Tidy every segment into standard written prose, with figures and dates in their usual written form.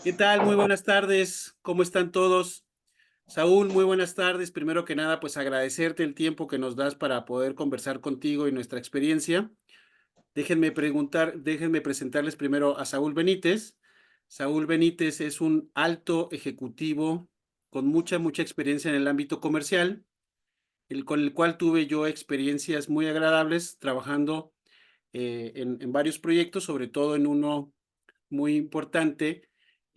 ¿Qué tal? Muy buenas tardes. ¿Cómo están todos? Saúl, muy buenas tardes. Primero que nada, pues agradecerte el tiempo que nos das para poder conversar contigo y nuestra experiencia. Déjenme presentarles primero a Saúl Benítez. Saúl Benítez es un alto ejecutivo con mucha experiencia en el ámbito comercial, con el cual tuve yo experiencias muy agradables trabajando en varios proyectos, sobre todo en uno muy importante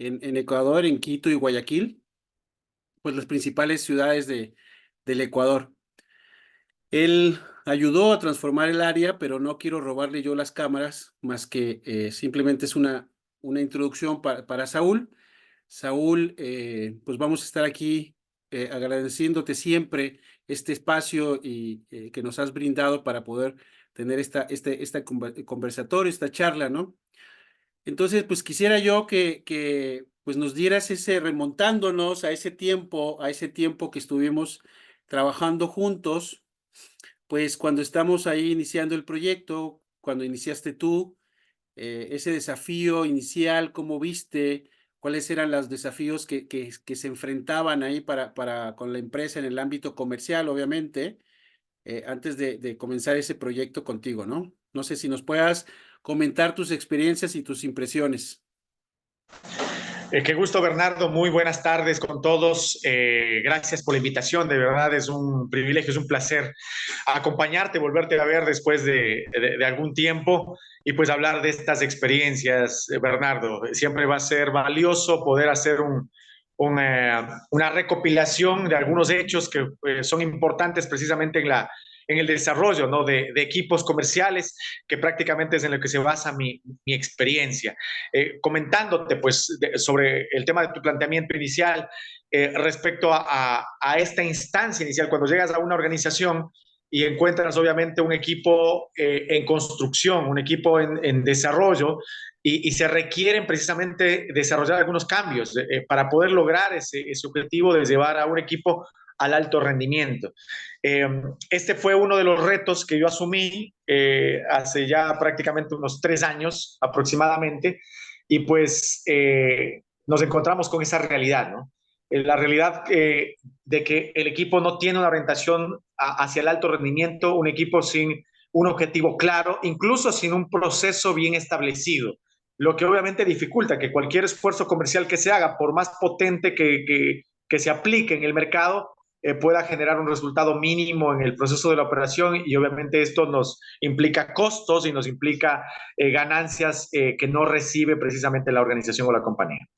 en Ecuador, en Quito y Guayaquil, pues las principales ciudades del Ecuador. Él ayudó a transformar el área, pero no quiero robarle yo las cámaras, más que simplemente es una introducción para Saúl. Saúl, pues vamos a estar aquí agradeciéndote siempre este espacio y que nos has brindado para poder tener esta conversatorio, esta charla, ¿no? Entonces, pues quisiera yo que pues nos dieras remontándonos a ese tiempo que estuvimos trabajando juntos, pues cuando estamos ahí iniciando el proyecto, cuando iniciaste tú, ese desafío inicial, ¿cómo viste? ¿Cuáles eran los desafíos que se enfrentaban ahí con la empresa en el ámbito comercial, obviamente, antes de comenzar ese proyecto contigo, ¿no? No sé si nos puedas comentar tus experiencias y tus impresiones. Qué gusto, Bernardo. Muy buenas tardes con todos. Gracias por la invitación. De verdad es un privilegio, es un placer acompañarte, volverte a ver después de algún tiempo y pues hablar de estas experiencias, Bernardo. Siempre va a ser valioso poder hacer una recopilación de algunos hechos que son importantes precisamente en el desarrollo, ¿no? de equipos comerciales, que prácticamente es en lo que se basa mi experiencia. Comentándote pues sobre el tema de tu planteamiento inicial respecto a esta instancia inicial, cuando llegas a una organización y encuentras obviamente un equipo en construcción, un equipo en desarrollo, y se requieren precisamente desarrollar algunos cambios para poder lograr ese objetivo de llevar a un equipo al alto rendimiento. Eh, este fue uno de los retos que yo asumí hace ya prácticamente unos 3 años aproximadamente, y pues nos encontramos con esa realidad, ¿no? La realidad de que el equipo no tiene una orientación hacia el alto rendimiento, un equipo sin un objetivo claro, incluso sin un proceso bien establecido, lo que obviamente dificulta que cualquier esfuerzo comercial que se haga, por más potente que se aplique en el mercado, pueda generar un resultado mínimo en el proceso de la operación, y obviamente esto nos implica costos y nos implica ganancias que no recibe precisamente la organización o la compañía.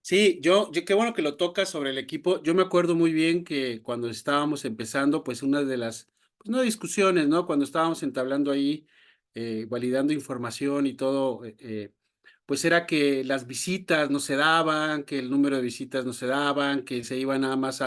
Sí, qué bueno que lo tocas sobre el equipo. Yo me acuerdo muy bien que cuando estábamos empezando, pues una de las, pues no discusiones, ¿no? Cuando estábamos entablando ahí, validando información y todo, pues era que las visitas no se daban, que el número de visitas no se daban, que se iba nada más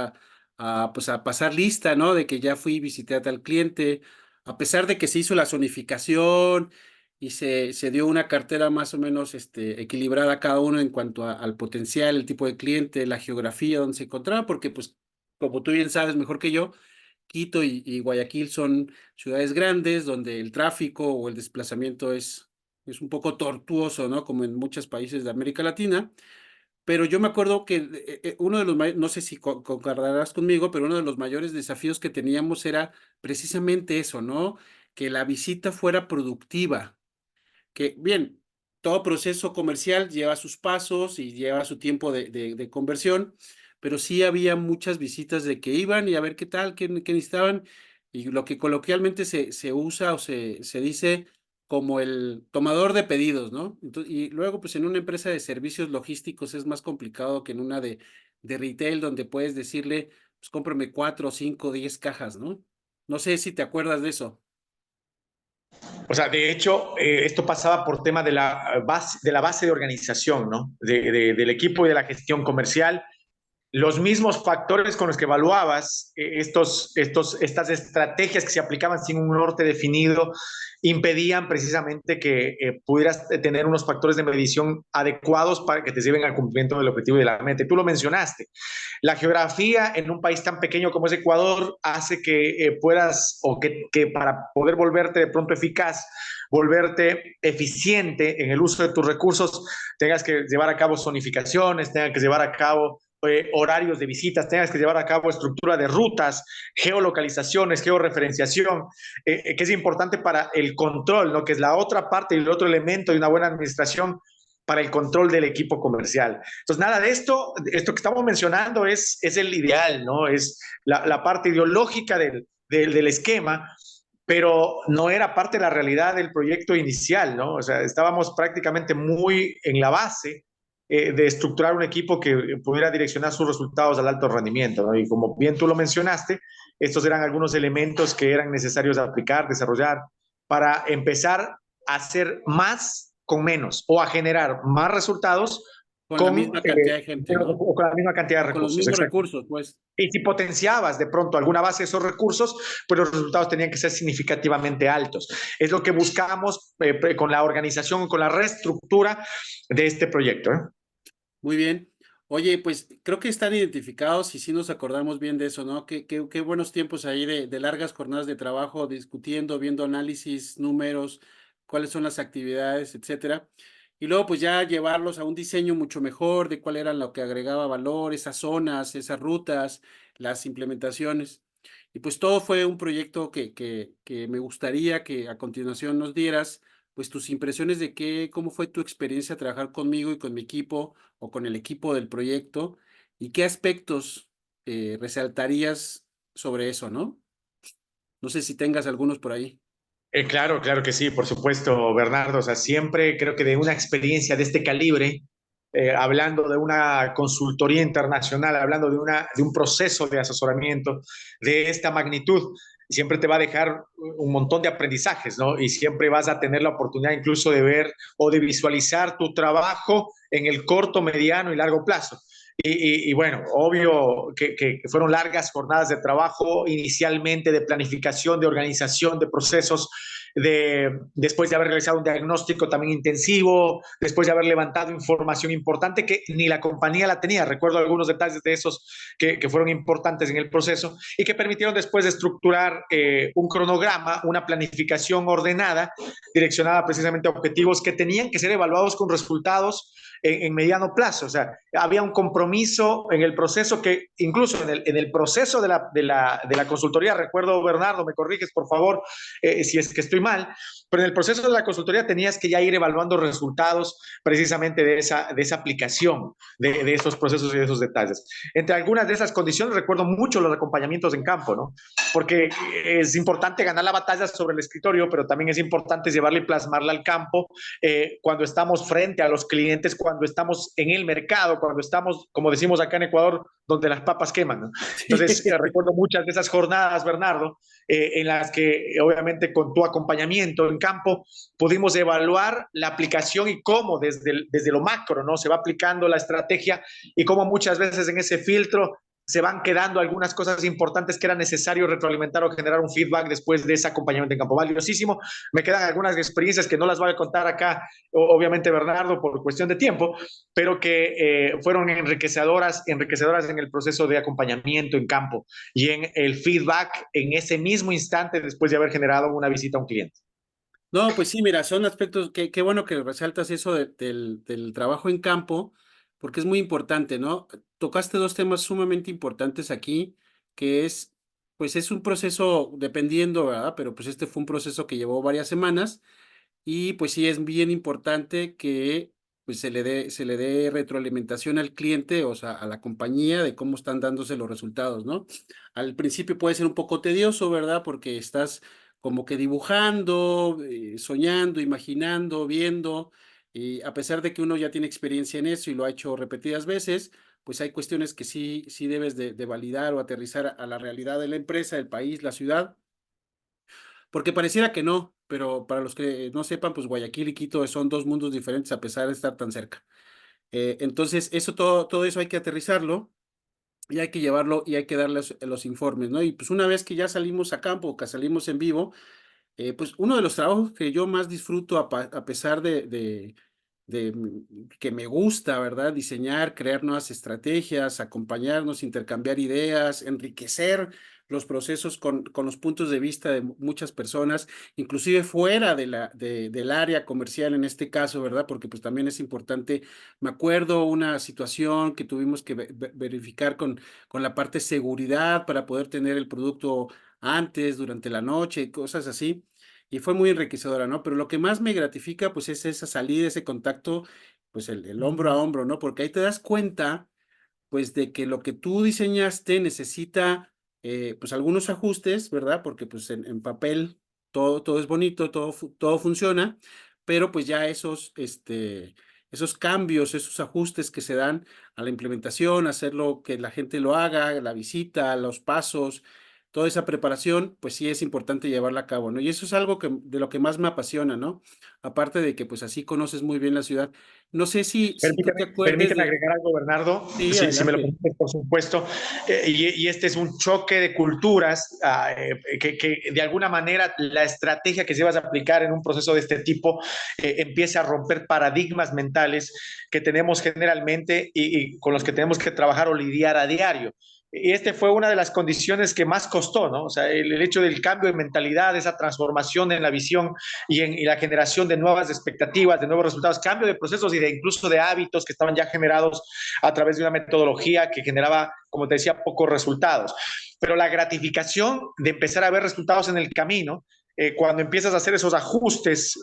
pues a pasar lista, ¿no? De que ya fui y visité a tal cliente, a pesar de que se hizo la zonificación y se dio una cartera más o menos equilibrada a cada uno en cuanto al potencial, el tipo de cliente, la geografía donde se encontraba, porque pues como tú bien sabes mejor que yo, Quito y Guayaquil son ciudades grandes donde el tráfico o el desplazamiento es un poco tortuoso, ¿no? Como en muchos países de América Latina. Pero yo me acuerdo que uno de no sé si concordarás conmigo, pero uno de los mayores desafíos que teníamos era precisamente eso, ¿no? Que la visita fuera productiva, que bien, todo proceso comercial lleva sus pasos y lleva su tiempo de conversión, pero sí había muchas visitas de que iban y a ver qué tal, qué necesitaban, y lo que coloquialmente se usa o se dice como el tomador de pedidos, ¿no? Y luego, pues en una empresa de servicios logísticos es más complicado que en una de retail, donde puedes decirle, pues cómprame 4, 5, 10 cajas, ¿no? No sé si te acuerdas de eso. O sea, de hecho, esto pasaba por tema de la base de organización, ¿no? Del equipo y de la gestión comercial. los mismos factores con los que evaluabas estas estrategias que se aplicaban sin un norte definido impedían precisamente que pudieras tener unos factores de medición adecuados para que te lleven al cumplimiento del objetivo y de la meta. Tú lo mencionaste, la geografía en un país tan pequeño como es Ecuador hace que puedas o que para poder volverte de pronto eficaz, volverte eficiente en el uso de tus recursos, tengas que llevar a cabo zonificaciones, tengas que llevar a cabo horarios de visitas, tengas que llevar a cabo estructura de rutas, geolocalizaciones, georreferenciación, que es importante para el control, ¿no? Que es la otra parte y el otro elemento de una buena administración para el control del equipo comercial. Entonces, nada de esto que estamos mencionando es el ideal, ¿no? Es la parte ideológica del esquema, pero no era parte de la realidad del proyecto inicial, ¿no? O sea, estábamos prácticamente muy en la base de estructurar un equipo que pudiera direccionar sus resultados al alto rendimiento, ¿no? Y como bien tú lo mencionaste, estos eran algunos elementos que eran necesarios aplicar, desarrollar, para empezar a hacer más con menos o a generar más resultados Con la con, misma cantidad de gente, ¿no? con la misma cantidad de O con los recursos. mismos Exacto. recursos, pues. Y si potenciabas de pronto alguna base de esos recursos, pues los resultados tenían que ser significativamente altos. Es lo que buscamos con la organización, con la reestructura de este proyecto. Muy bien. Oye, pues creo que están identificados y sí nos acordamos bien de eso, ¿no? Qué buenos tiempos ahí de largas jornadas de trabajo, discutiendo, viendo análisis, números, cuáles son las actividades, etcétera. Y luego, pues ya llevarlos a un diseño mucho mejor de cuál era lo que agregaba valor, esas zonas, esas rutas, las implementaciones. Y pues todo fue un proyecto que me gustaría que a continuación nos dieras, pues tus impresiones de cómo fue tu experiencia trabajar conmigo y con mi equipo o con el equipo del proyecto y qué aspectos resaltarías sobre eso, ¿no? No sé si tengas algunos por ahí. Claro, claro que sí, por supuesto, Bernardo. O sea, siempre creo que de una experiencia de este calibre, hablando de una consultoría internacional, hablando de un proceso de asesoramiento de esta magnitud, siempre te va a dejar un montón de aprendizajes, ¿no? Y siempre vas a tener la oportunidad incluso de ver o de visualizar tu trabajo en el corto, mediano y largo plazo. Y bueno, obvio que fueron largas jornadas de trabajo, inicialmente de planificación, de organización, de procesos, después de haber realizado un diagnóstico también intensivo, después de haber levantado información importante que ni la compañía la tenía. Recuerdo algunos detalles de esos que fueron importantes en el proceso y que permitieron después de estructurar un cronograma, una planificación ordenada, direccionada precisamente a objetivos que tenían que ser evaluados con resultados en mediano plazo. O sea, había un compromiso en el proceso que incluso en el proceso de la consultoría, recuerdo, Bernardo, me corriges por favor si es que estoy mal, pero en el proceso de la consultoría tenías que ya ir evaluando resultados precisamente de esa aplicación, de esos procesos y de esos detalles. Entre algunas de esas condiciones recuerdo mucho los acompañamientos en campo, ¿no? Porque es importante ganar la batalla sobre el escritorio, pero también es importante llevarla y plasmarla al campo cuando estamos frente a los clientes, cuando estamos en el mercado, cuando estamos, como decimos acá en Ecuador, donde las papas queman, ¿no? Entonces, recuerdo muchas de esas jornadas, Bernardo, en las que obviamente con tu acompañamiento en campo pudimos evaluar la aplicación y cómo desde lo macro, ¿no? Se va aplicando la estrategia y cómo muchas veces en ese filtro se van quedando algunas cosas importantes que era necesario retroalimentar o generar un feedback después de ese acompañamiento en campo. Valiosísimo. Me quedan algunas experiencias que no las voy a contar acá, obviamente, Bernardo, por cuestión de tiempo, pero que fueron enriquecedoras en el proceso de acompañamiento en campo y en el feedback en ese mismo instante después de haber generado una visita a un cliente. No, pues sí, mira, son aspectos, qué bueno que resaltas eso del trabajo en campo, porque es muy importante, ¿no? Tocaste dos temas sumamente importantes aquí, que es, pues es un proceso dependiendo, ¿verdad? Pero pues este fue un proceso que llevó varias semanas y pues sí es bien importante que pues se le dé retroalimentación al cliente, o sea, a la compañía de cómo están dándose los resultados, ¿no? Al principio puede ser un poco tedioso, ¿verdad? Porque estás como que dibujando, soñando, imaginando, viendo, y a pesar de que uno ya tiene experiencia en eso y lo ha hecho repetidas veces, pues hay cuestiones que sí debes de validar o aterrizar a la realidad de la empresa, del país, la ciudad, porque pareciera que no, pero para los que no sepan, pues Guayaquil y Quito son dos mundos diferentes a pesar de estar tan cerca. Entonces, todo eso hay que aterrizarlo y hay que llevarlo y hay que darle los informes, ¿no? Y pues una vez que ya salimos a campo, que salimos en vivo, pues uno de los trabajos que yo más disfruto a pesar que me gusta, ¿verdad? Diseñar, crear nuevas estrategias, acompañarnos, intercambiar ideas, enriquecer los procesos con los puntos de vista de muchas personas, inclusive fuera del área comercial en este caso, ¿verdad? Porque pues también es importante. Me acuerdo una situación que tuvimos que verificar con la parte seguridad para poder tener el producto antes, durante la noche, cosas así. Y fue muy enriquecedora, ¿no? Pero lo que más me gratifica, pues, es esa salida, ese contacto, pues, el hombro a hombro, ¿no? Porque ahí te das cuenta, pues, de que lo que tú diseñaste necesita, pues, algunos ajustes, ¿verdad? Porque, pues, en papel todo es bonito, todo funciona, pero, pues, ya esos cambios, esos ajustes que se dan a la implementación, hacerlo que la gente lo haga, la visita, los pasos, toda esa preparación, pues, sí es importante llevarla a cabo, ¿no? Y eso es algo de lo que más me apasiona, ¿no? Aparte de que, pues, así conoces muy bien la ciudad. No sé si tú te acuerdes Permíteme de. agregar algo, Bernardo, Sí, si me lo adelante. permites, por supuesto. Y este es un choque de culturas que de alguna manera la estrategia que se vas a aplicar en un proceso de este tipo empieza a romper paradigmas mentales que tenemos generalmente y con los que tenemos que trabajar o lidiar a diario. Y este fue una de las condiciones que más costó, ¿no? O sea, el hecho del cambio de mentalidad, esa transformación en la visión y la generación de nuevas expectativas, de nuevos resultados, cambio de procesos y de incluso de hábitos que estaban ya generados a través de una metodología que generaba, como te decía, pocos resultados. Pero la gratificación de empezar a ver resultados en el camino, cuando empiezas a hacer esos ajustes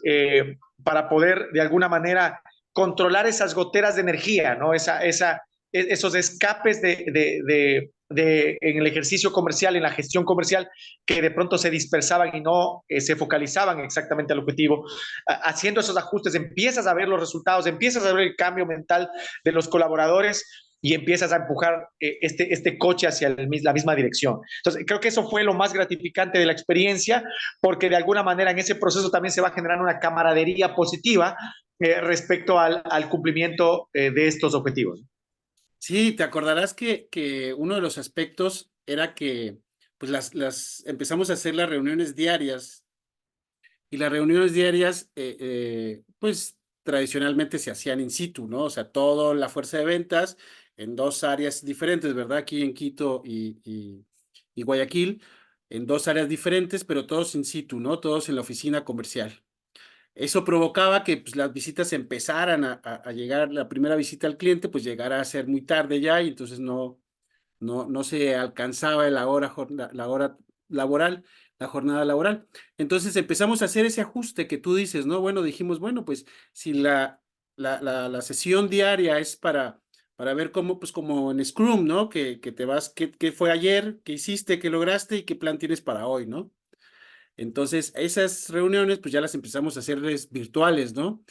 para poder de alguna manera controlar esas goteras de energía, ¿no? Esos escapes en el ejercicio comercial, en la gestión comercial, que de pronto se dispersaban y no se focalizaban exactamente al objetivo. Haciendo esos ajustes empiezas a ver los resultados, empiezas a ver el cambio mental de los colaboradores y empiezas a empujar este coche hacia la misma dirección. Entonces, creo que eso fue lo más gratificante de la experiencia, porque de alguna manera en ese proceso también se va generando una camaradería positiva respecto al cumplimiento de estos objetivos. Sí, te acordarás que uno de los aspectos era que, pues, empezamos a hacer las reuniones diarias, y las reuniones diarias, pues, tradicionalmente se hacían in situ, ¿no? O sea, toda la fuerza de ventas en 2 áreas diferentes, ¿verdad? Aquí en Quito y Guayaquil, en 2 áreas diferentes, pero todos in situ, ¿no? Todos en la oficina comercial. Eso provocaba que, pues, las visitas empezaran a llegar, la primera visita al cliente, pues, llegara a ser muy tarde ya, y entonces no se alcanzaba la hora laboral, la jornada laboral. Entonces empezamos a hacer ese ajuste que tú dices, ¿no? Bueno, dijimos, bueno, pues si la sesión diaria es para ver cómo, pues como en Scrum, ¿no? Que te vas, qué fue ayer, qué hiciste, qué lograste y qué plan tienes para hoy, ¿no? Entonces, esas reuniones, pues ya las empezamos a hacerles virtuales, ¿no?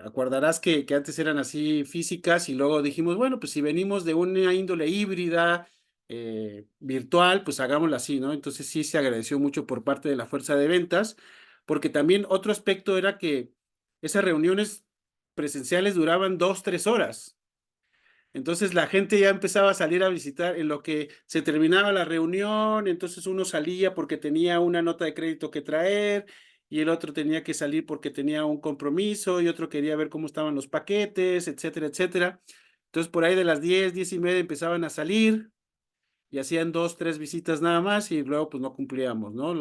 Acordarás que antes eran así físicas y luego dijimos, bueno, pues si venimos de una índole híbrida, virtual, pues hagámoslo así, ¿no? Entonces sí se agradeció mucho por parte de la fuerza de ventas, porque también otro aspecto era que esas reuniones presenciales duraban 2, 3 horas. Entonces la gente ya empezaba a salir a visitar en lo que se terminaba la reunión, entonces uno salía porque tenía una nota de crédito que traer y el otro tenía que salir porque tenía un compromiso y otro quería ver cómo estaban los paquetes, etcétera, etcétera. Entonces por ahí de las 10, 10:30 empezaban a salir y hacían 2, 3 visitas nada más y luego pues no cumplíamos, ¿no?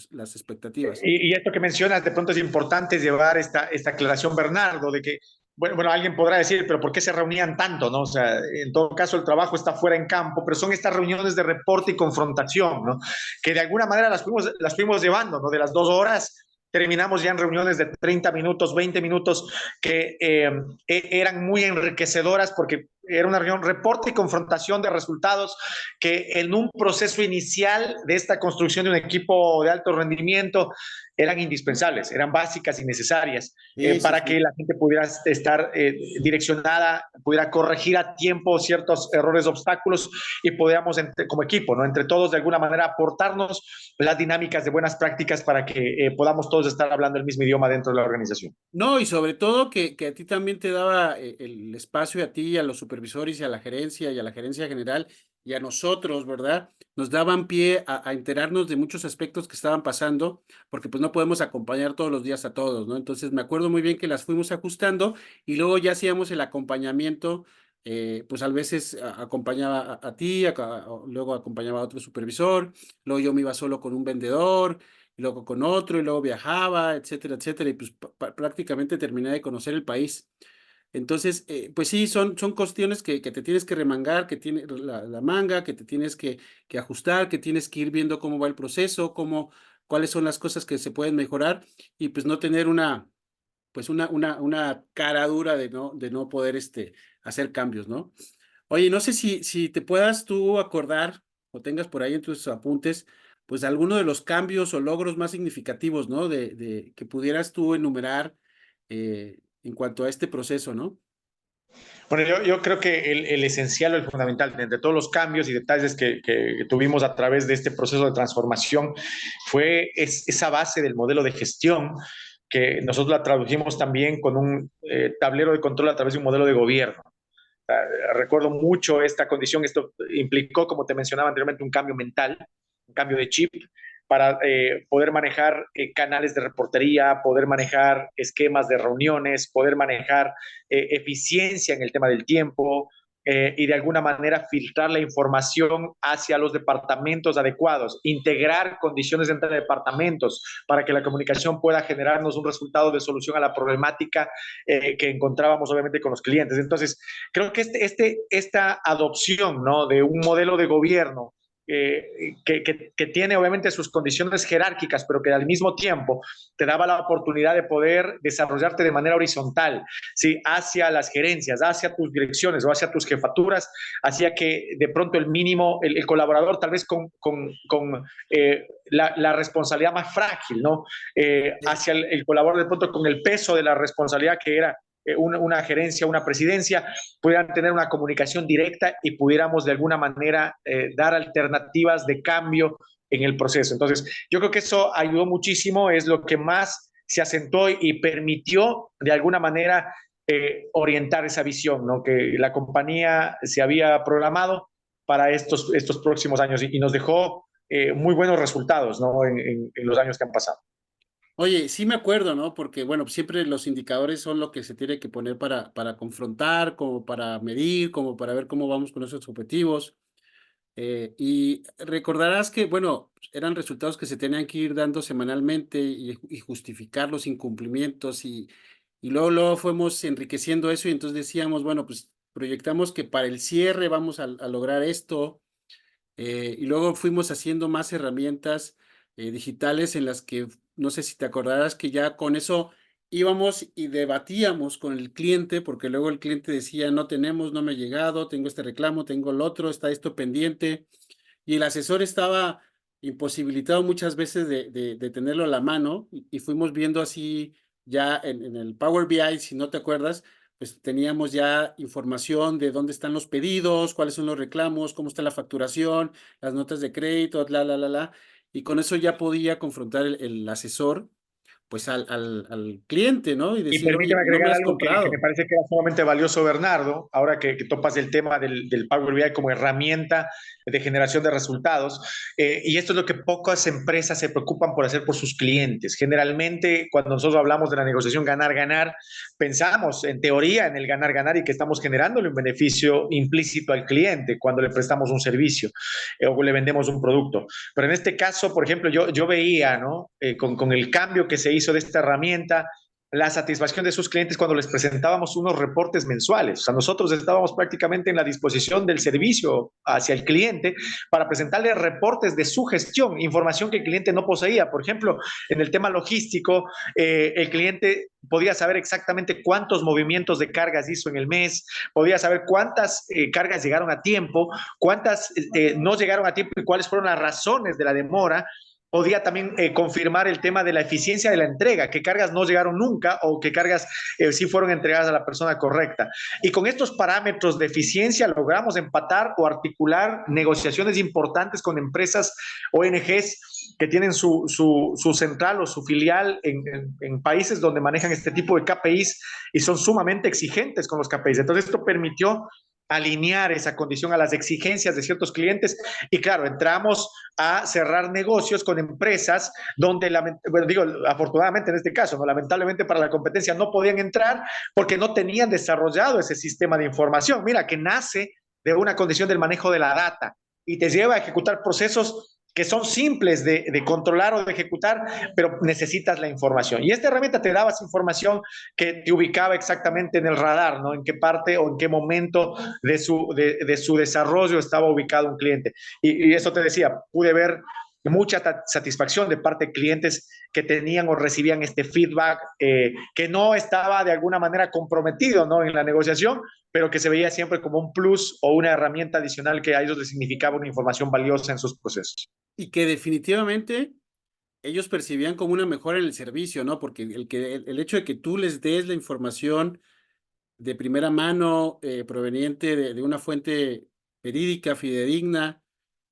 Las expectativas. Y esto que mencionas, de pronto es importante llevar esta aclaración, Bernardo, de que, bueno, alguien podrá decir, pero ¿por qué se reunían tanto? ¿No? O sea, en todo caso, el trabajo está fuera en campo, pero son estas reuniones de reporte y confrontación, ¿no? Que de alguna manera las fuimos llevando, ¿no? De las 2 horas terminamos ya en reuniones de 30 minutos, 20 minutos, que eran muy enriquecedoras porque era una reunión reporte y confrontación de resultados que en un proceso inicial de esta construcción de un equipo de alto rendimiento eran indispensables, eran básicas y necesarias Sí, sí, para que sí. la gente pudiera estar direccionada, pudiera corregir a tiempo ciertos errores, obstáculos y podamos como equipo, ¿no? Entre todos de alguna manera aportarnos las dinámicas de buenas prácticas para que podamos todos estar hablando el mismo idioma dentro de la organización. No, y sobre todo que a ti también te daba el espacio, a ti, a los supervisores y a la gerencia general, y a nosotros, ¿verdad? Nos daban pie a enterarnos de muchos aspectos que estaban pasando, porque pues no podemos acompañar todos los días a todos, ¿no? Entonces me acuerdo muy bien que las fuimos ajustando y luego ya hacíamos el acompañamiento, pues a veces acompañaba a ti, luego acompañaba a otro supervisor, luego yo me iba solo con un vendedor, y luego con otro, y luego viajaba, etcétera, etcétera, y pues prácticamente terminé de conocer el país. Entonces, pues sí, son cuestiones que te tienes que remangar, que tiene la manga, que te tienes que ajustar, que tienes que ir viendo cómo va el proceso, cuáles son las cosas que se pueden mejorar y pues no tener pues una cara dura de no poder hacer cambios, ¿no? Oye, no sé si te puedas tú acordar o tengas por ahí en tus apuntes, pues alguno de los cambios o logros más significativos, ¿no? Que pudieras tú enumerar en cuanto a este proceso, ¿no? Bueno, yo creo que el esencial o el fundamental entre todos los cambios y detalles que tuvimos a través de este proceso de transformación fue esa base del modelo de gestión que nosotros la tradujimos también con un tablero de control a través de un modelo de gobierno. Recuerdo mucho esta condición, esto implicó, como te mencionaba anteriormente, un cambio mental, un cambio de chip para poder manejar canales de reportería, poder manejar esquemas de reuniones, poder manejar eficiencia en el tema del tiempo, y de alguna manera filtrar la información hacia los departamentos adecuados, integrar condiciones entre departamentos para que la comunicación pueda generarnos un resultado de solución a la problemática que encontrábamos obviamente con los clientes. Entonces, creo que esta adopción, ¿no?, de un modelo de gobierno que tiene obviamente sus condiciones jerárquicas, pero que al mismo tiempo te daba la oportunidad de poder desarrollarte de manera horizontal, ¿sí?, hacia las gerencias, hacia tus direcciones o hacia tus jefaturas, hacía que de pronto el mínimo, el colaborador tal vez con la responsabilidad más frágil, ¿no? Hacia el colaborador de pronto con el peso de la responsabilidad que era una gerencia, una presidencia, pudieran tener una comunicación directa y pudiéramos de alguna manera dar alternativas de cambio en el proceso. Entonces, yo creo que eso ayudó muchísimo, es lo que más se asentó y permitió de alguna manera orientar esa visión, ¿no?, que la compañía se había programado para estos próximos años y nos dejó muy buenos resultados, ¿no?, en los años que han pasado. Oye, sí me acuerdo, ¿no? Porque, bueno, siempre los indicadores son lo que se tiene que poner para confrontar, como para medir, como para ver cómo vamos con esos objetivos. Y recordarás que, bueno, eran resultados que se tenían que ir dando semanalmente y justificar los incumplimientos y luego fuimos enriqueciendo eso y entonces decíamos, bueno, pues proyectamos que para el cierre vamos a lograr esto, y luego fuimos haciendo más herramientas digitales en las que, no sé si te acordarás que ya con eso íbamos y debatíamos con el cliente, porque luego el cliente decía, no tenemos, no me ha llegado, tengo este reclamo, tengo el otro, está esto pendiente, y el asesor estaba imposibilitado muchas veces de tenerlo a la mano, y fuimos viendo así ya en el Power BI, si no te acuerdas, pues teníamos ya información de dónde están los pedidos, cuáles son los reclamos, cómo está la facturación, las notas de crédito, y con eso ya podía confrontar el asesor, pues al cliente, ¿no? Y Y decir, oye, permíteme no me agregar has algo que me comprado. parece que era sumamente valioso, Bernardo, ahora que topas el tema del Power BI como herramienta de generación de resultados. Y esto es lo que pocas empresas se preocupan por hacer por sus clientes. Generalmente, cuando nosotros hablamos de la negociación ganar-ganar, pensamos en teoría en el ganar-ganar y que estamos generándole un beneficio implícito al cliente cuando le prestamos un servicio o le vendemos un producto. Pero en este caso, por ejemplo, yo veía, ¿no?, con el cambio que se hizo de esta herramienta, la satisfacción de sus clientes cuando les presentábamos unos reportes mensuales. O sea, nosotros estábamos prácticamente en la disposición del servicio hacia el cliente para presentarle reportes de su gestión, información que el cliente no poseía. Por ejemplo, en el tema logístico, el cliente podía saber exactamente cuántos movimientos de cargas hizo en el mes, podía saber cuántas cargas llegaron a tiempo, cuántas no llegaron a tiempo y cuáles fueron las razones de la demora. Podía también confirmar el tema de la eficiencia de la entrega, qué cargas no llegaron nunca o qué cargas sí fueron entregadas a la persona correcta. Y con estos parámetros de eficiencia logramos empatar o articular negociaciones importantes con empresas ONGs que tienen su central o su filial en países donde manejan este tipo de KPIs y son sumamente exigentes con los KPIs. Entonces esto permitió alinear esa condición a las exigencias de ciertos clientes y claro, entramos a cerrar negocios con empresas donde, bueno, digo, afortunadamente en este caso, ¿no? Lamentablemente para la competencia no podían entrar porque no tenían desarrollado ese sistema de información. Mira, que nace de una condición del manejo de la data y te lleva a ejecutar procesos que son simples de controlar o de ejecutar, pero necesitas la información. Y esta herramienta te daba esa información que te ubicaba exactamente en el radar, ¿no? En qué parte o en qué momento de su desarrollo estaba ubicado un cliente. Y eso te decía, pude ver mucha satisfacción de parte de clientes que tenían o recibían este feedback que no estaba de alguna manera comprometido, ¿no? En la negociación, pero que se veía siempre como un plus o una herramienta adicional que a ellos les significaba una información valiosa en sus procesos. Y que definitivamente ellos percibían como una mejora en el servicio, ¿no? Porque el hecho de que tú les des la información de primera mano, proveniente de una fuente verídica, fidedigna,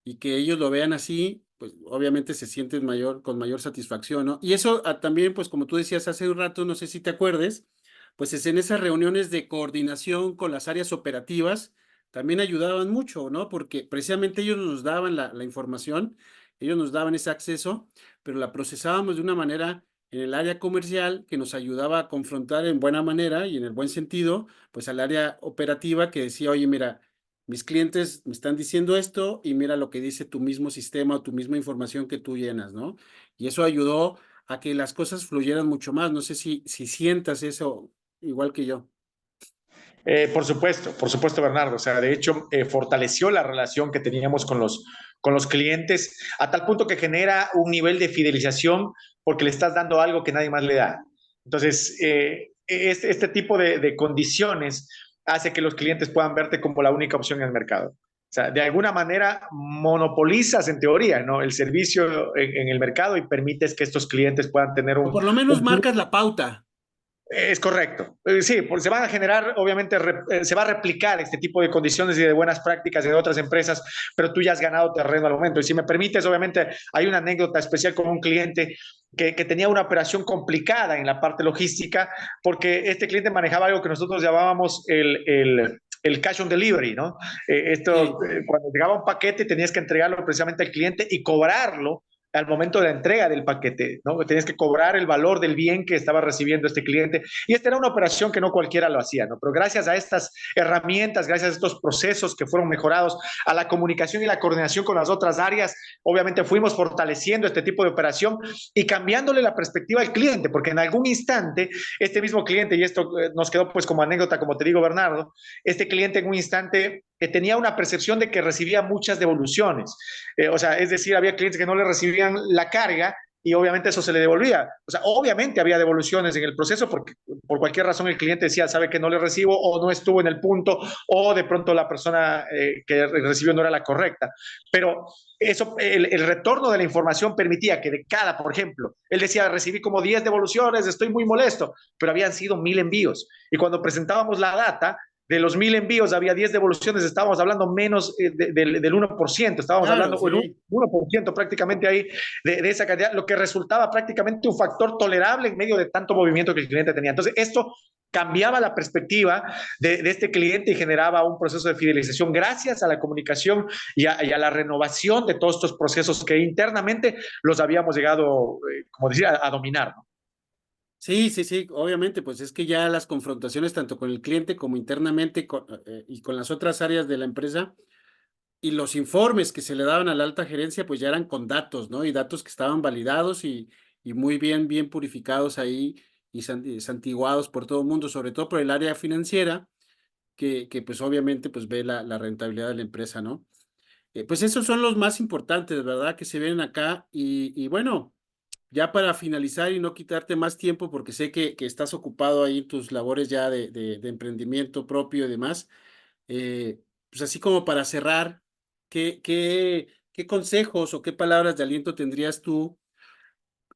y que ellos lo vean así, pues obviamente se sienten con mayor satisfacción, ¿no? Y eso también, pues como tú decías hace un rato, no sé si te acuerdes, pues es en esas reuniones de coordinación con las áreas operativas, también ayudaban mucho, ¿no? Porque precisamente ellos nos daban la información, ellos nos daban ese acceso, pero la procesábamos de una manera en el área comercial que nos ayudaba a confrontar en buena manera y en el buen sentido, pues al área operativa que decía, oye, mira, mis clientes me están diciendo esto y mira lo que dice tu mismo sistema o tu misma información que tú llenas, ¿no? Y eso ayudó a que las cosas fluyeran mucho más. No sé si sientas eso igual que yo. Por supuesto, Bernardo. O sea, de hecho, fortaleció la relación que teníamos con los clientes a tal punto que genera un nivel de fidelización porque le estás dando algo que nadie más le da. Entonces, este tipo de condiciones hace que los clientes puedan verte como la única opción en el mercado. O sea, de alguna manera monopolizas en teoría, ¿no? El servicio en el mercado y permites que estos clientes puedan tener O por lo menos un marcas la pauta. es correcto. Sí, porque se van a generar, obviamente, se va a replicar este tipo de condiciones y de buenas prácticas de otras empresas, pero tú ya has ganado terreno al momento. Y si me permites, obviamente, hay una anécdota especial con un cliente que tenía una operación complicada en la parte logística, porque este cliente manejaba algo que nosotros llamábamos el cash on delivery, ¿no? Sí. Cuando llegaba un paquete, tenías que entregarlo precisamente al cliente y cobrarlo al momento de la entrega del paquete, ¿no? Tenías que cobrar el valor del bien que estaba recibiendo este cliente. Y esta era una operación que no cualquiera lo hacía, ¿no? Pero gracias a estas herramientas, gracias a estos procesos que fueron mejorados, a la comunicación y la coordinación con las otras áreas, obviamente fuimos fortaleciendo este tipo de operación y cambiándole la perspectiva al cliente, porque en algún instante este mismo cliente, y esto nos quedó pues como anécdota, como te digo, Bernardo, este cliente en un instante tenía una percepción de que recibía muchas devoluciones. O sea, es decir, había clientes que no le recibían la carga y obviamente eso se le devolvía. O sea, obviamente había devoluciones en el proceso porque por cualquier razón el cliente decía, sabe que no le recibo o no estuvo en el punto o de pronto la persona que recibió no era la correcta. Pero eso, el retorno de la información permitía que de cada, por ejemplo, él decía, recibí como 10 devoluciones, estoy muy molesto, pero habían sido 1000 envíos. Y cuando presentábamos la data, de los 1000 envíos había 10 devoluciones, estábamos hablando menos del 1%, estábamos Claro, hablando en un sí. 1% prácticamente ahí de esa cantidad, lo que resultaba prácticamente un factor tolerable en medio de tanto movimiento que el cliente tenía. Entonces, esto cambiaba la perspectiva de este cliente y generaba un proceso de fidelización gracias a la comunicación y a la renovación de todos estos procesos que internamente los habíamos llegado, como decía, a dominar, ¿no? Sí, sí, sí, obviamente, pues es que ya las confrontaciones tanto con el cliente como internamente y con las otras áreas de la empresa y los informes que se le daban a la alta gerencia, pues ya eran con datos, ¿no? Y datos que estaban validados y muy bien purificados ahí y santiguados por todo el mundo, sobre todo por el área financiera, que pues obviamente pues ve la rentabilidad de la empresa, ¿no? Pues esos son los más importantes, ¿verdad? Que se ven acá y bueno. Ya para finalizar y no quitarte más tiempo, porque sé que estás ocupado ahí en tus labores ya de emprendimiento propio y demás, pues así como para cerrar, ¿qué consejos o qué palabras de aliento tendrías tú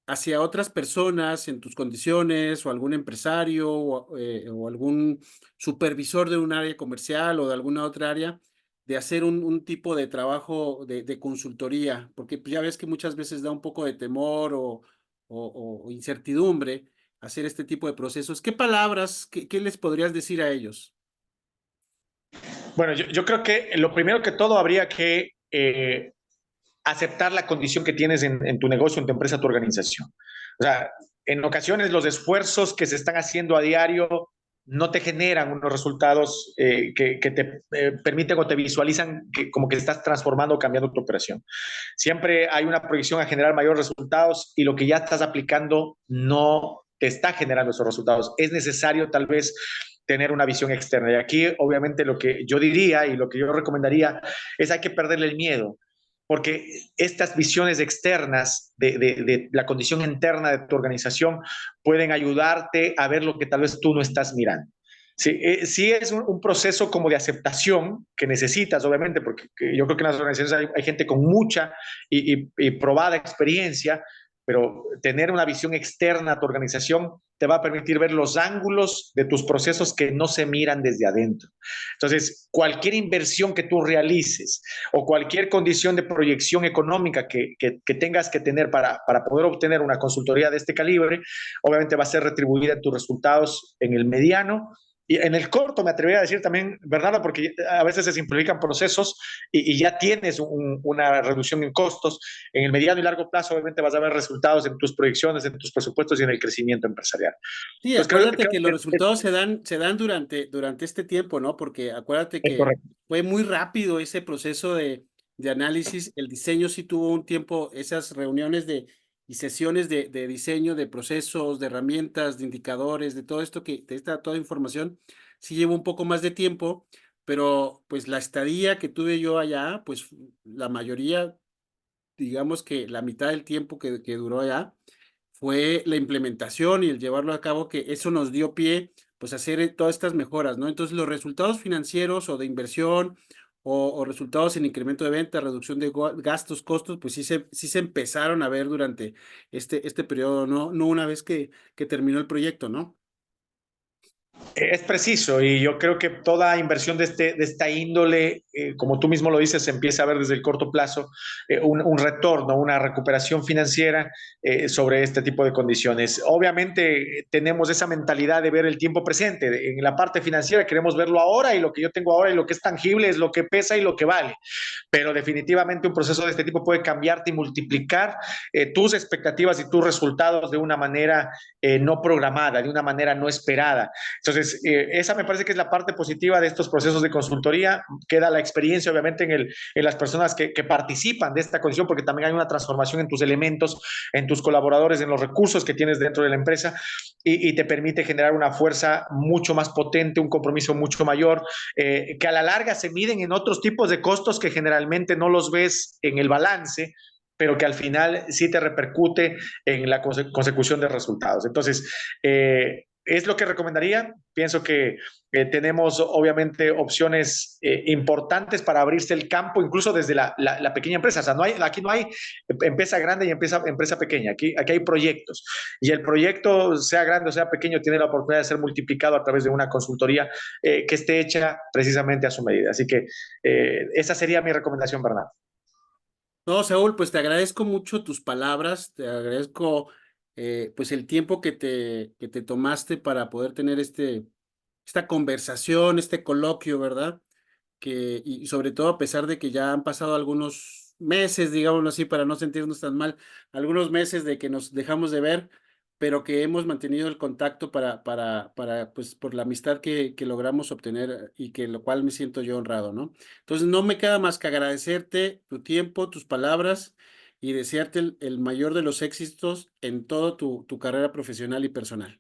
hacia otras personas en tus condiciones o algún empresario o algún supervisor de un área comercial o de alguna otra área de hacer un tipo de trabajo de consultoría? Porque pues, ya ves que muchas veces da un poco de temor o incertidumbre hacer este tipo de procesos. ¿Qué palabras, qué les podrías decir a ellos? Bueno, yo creo que lo primero que todo habría que aceptar la condición que tienes en tu negocio, en tu empresa, tu organización. O sea, en ocasiones los esfuerzos que se están haciendo a diario no te generan unos resultados que te permiten o te visualizan que, como que estás transformando o cambiando tu operación. Siempre hay una proyección a generar mayores resultados y lo que ya estás aplicando no te está generando esos resultados. Es necesario tal vez tener una visión externa. Y aquí, obviamente, lo que yo diría y lo que yo recomendaría es hay que perderle el miedo, porque estas visiones externas de la condición interna de tu organización pueden ayudarte a ver lo que tal vez tú no estás mirando. Sí, sí es un proceso como de aceptación que necesitas, obviamente, porque yo creo que en las organizaciones hay gente con mucha y probada experiencia, pero tener una visión externa a tu organización te va a permitir ver los ángulos de tus procesos que no se miran desde adentro. Entonces, cualquier inversión que tú realices o cualquier condición de proyección económica que tengas que tener para poder obtener una consultoría de este calibre, obviamente va a ser retribuida en tus resultados en el mediano y en el corto. Me atrevería a decir también, Bernardo, porque a veces se simplifican procesos y ya tienes una reducción en costos. En el mediano y largo plazo, obviamente, vas a ver resultados en tus proyecciones, en tus presupuestos y en el crecimiento empresarial. Sí, Entonces, acuérdate creo que que los resultados se dan durante este tiempo, ¿no? Porque acuérdate es que correcto. fue muy rápido ese proceso de análisis. El diseño sí tuvo un tiempo, esas reuniones y sesiones de diseño, de procesos, de herramientas, de indicadores, de todo esto de esta toda información, sí llevó un poco más de tiempo, pero pues la estadía que tuve yo allá, pues la mayoría, digamos que la mitad del tiempo que duró allá fue la implementación y el llevarlo a cabo, que eso nos dio pie, pues, a hacer todas estas mejoras, ¿no? Entonces, los resultados financieros o de inversión o resultados en incremento de venta, reducción de gastos, costos, pues sí se empezaron a ver durante este periodo, no una vez que terminó el proyecto, ¿no? Es preciso, y yo creo que toda inversión de esta índole, como tú mismo lo dices, se empieza a ver desde el corto plazo un retorno, una recuperación financiera sobre este tipo de condiciones. Obviamente tenemos esa mentalidad de ver el tiempo presente. En la parte financiera queremos verlo ahora y lo que yo tengo ahora y lo que es tangible es lo que pesa y lo que vale, pero definitivamente un proceso de este tipo puede cambiarte y multiplicar tus expectativas y tus resultados de una manera no programada, de una manera no esperada. Entonces, esa me parece que es la parte positiva de estos procesos de consultoría. Queda la experiencia, obviamente, en las personas que participan de esta condición, porque también hay una transformación en tus elementos, en tus colaboradores, en los recursos que tienes dentro de la empresa y te permite generar una fuerza mucho más potente, un compromiso mucho mayor, que a la larga se miden en otros tipos de costos que generalmente no los ves en el balance, pero que al final sí te repercute en la consecución de resultados. Entonces, es lo que recomendaría. Pienso que tenemos obviamente opciones importantes para abrirse el campo, incluso desde la pequeña empresa. O sea, aquí no hay empresa grande y empresa pequeña. Aquí hay proyectos. Y el proyecto, sea grande o sea pequeño, tiene la oportunidad de ser multiplicado a través de una consultoría que esté hecha precisamente a su medida. Así que esa sería mi recomendación, Bernardo. No, Saúl, pues te agradezco mucho tus palabras, te agradezco pues el tiempo que te tomaste para poder tener esta conversación, este coloquio, ¿verdad? Y sobre todo a pesar de que ya han pasado algunos meses, digámoslo así, para no sentirnos tan mal, algunos meses de que nos dejamos de ver, pero que hemos mantenido el contacto pues, por la amistad que logramos obtener y que lo cual me siento yo honrado, ¿no? Entonces, no me queda más que agradecerte tu tiempo, tus palabras y desearte el mayor de los éxitos en toda tu carrera profesional y personal.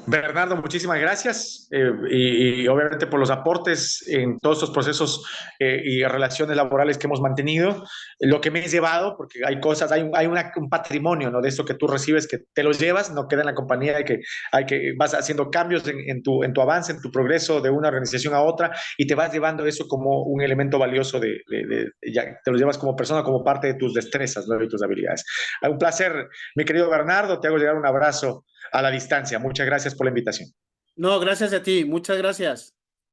Bernardo, muchísimas gracias y obviamente por los aportes en todos estos procesos y relaciones laborales que hemos mantenido, lo que me he llevado, porque hay cosas, un patrimonio, ¿no? De esto que tú recibes, que te los llevas, no queda en la compañía, vas haciendo cambios en tu avance, en tu progreso de una organización a otra y te vas llevando eso como un elemento valioso ya te lo llevas como persona, como parte de tus destrezas, ¿no? Y tus habilidades. Un placer, mi querido Bernardo, te hago llegar un abrazo a la distancia. Muchas gracias por la invitación. No, gracias a ti, muchas gracias.